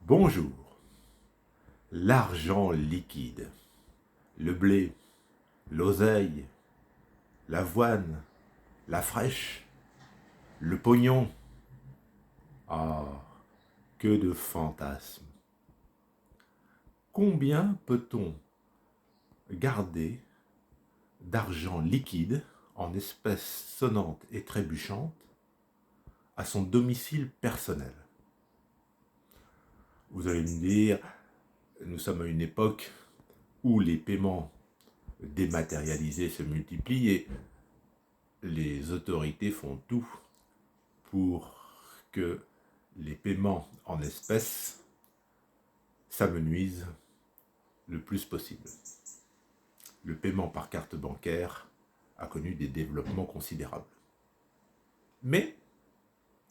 Bonjour. L'argent liquide, le blé, l'oseille, l'avoine, la fraîche, le pognon. Ah, que de fantasmes. Combien peut-on garder d'argent liquide en espèces sonnantes et trébuchantes à son domicile personnel? Vous allez me dire, nous sommes à une époque où les paiements dématérialisés se multiplient et les autorités font tout pour que les paiements en espèces s'amenuisent le plus possible. Le paiement par carte bancaire a connu des développements considérables. Mais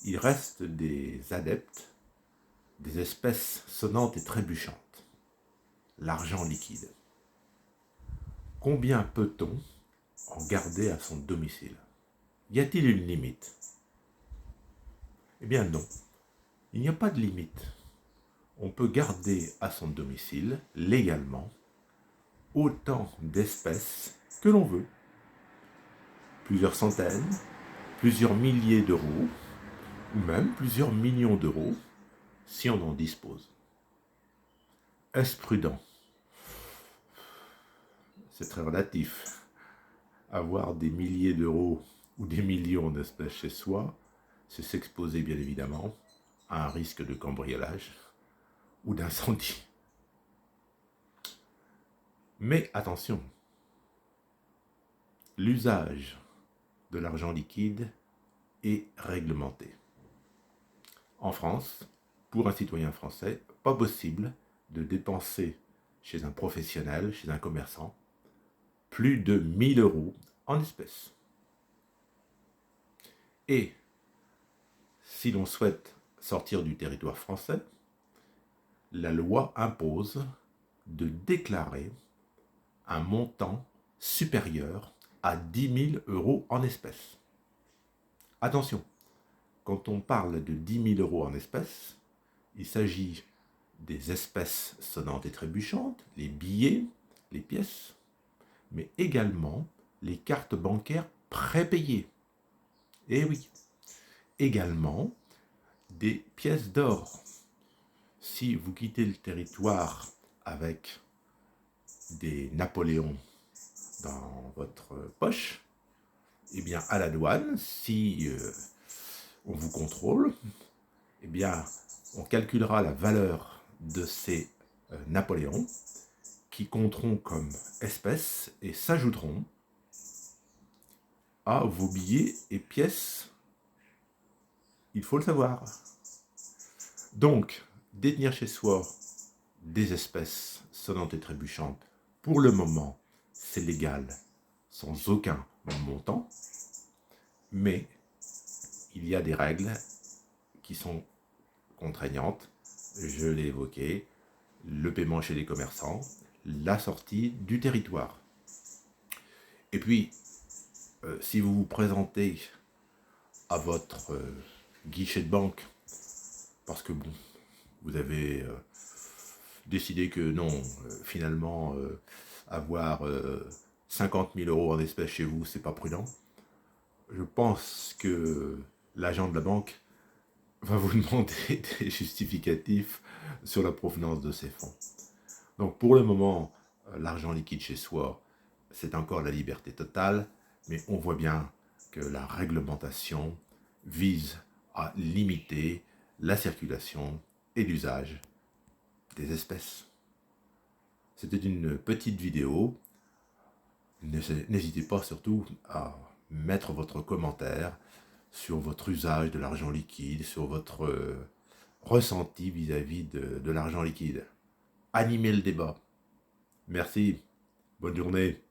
il reste des adeptes des espèces sonnantes et trébuchantes. L'argent liquide. Combien peut-on en garder à son domicile? Y a-t-il une limite? Eh bien non, il n'y a pas de limite. On peut garder à son domicile, légalement, autant d'espèces que l'on veut. Plusieurs centaines, plusieurs milliers d'euros, ou même plusieurs millions d'euros, si on en dispose. Est-ce prudent? C'est très relatif. Avoir des milliers d'euros ou des millions d'espèces chez soi, c'est s'exposer bien évidemment à un risque de cambriolage ou d'incendie. Mais attention, l'usage de l'argent liquide est réglementé. En France, pour un citoyen français, pas possible de dépenser chez un professionnel, chez un commerçant, plus de 1000 euros en espèces. Et si l'on souhaite sortir du territoire français, la loi impose de déclarer un montant supérieur à 10 000 euros en espèces. Attention, quand on parle de 10 000 euros en espèces, il s'agit des espèces sonnantes et trébuchantes, les billets, les pièces, mais également les cartes bancaires prépayées. Et oui, également des pièces d'or. Si vous quittez le territoire avec des Napoléons dans votre poche, eh bien à la douane, si on vous contrôle, eh bien on calculera la valeur de ces Napoléons qui compteront comme espèces et s'ajouteront à vos billets et pièces. Il faut le savoir. Donc, détenir chez soi des espèces sonnantes et trébuchantes, pour le moment, c'est légal, sans aucun montant, mais il y a des règles qui sont contraignantes. Je l'ai évoqué, le paiement chez les commerçants, la sortie du territoire. Et puis, si vous vous présentez à votre guichet de banque, parce que bon, vous avez décidé que non, finalement, avoir 50 000 euros en espèces chez vous, c'est pas prudent. Je pense que l'agent de la banque va vous demander des justificatifs sur la provenance de ces fonds. Donc pour le moment, l'argent liquide chez soi, c'est encore la liberté totale, mais on voit bien que la réglementation vise à limiter la circulation et l'usage des espèces. C'était une petite vidéo. N'hésitez pas surtout à mettre votre commentaire sur votre usage de l'argent liquide, sur votre ressenti vis-à-vis de l'argent liquide. Animez le débat. Merci. Bonne journée.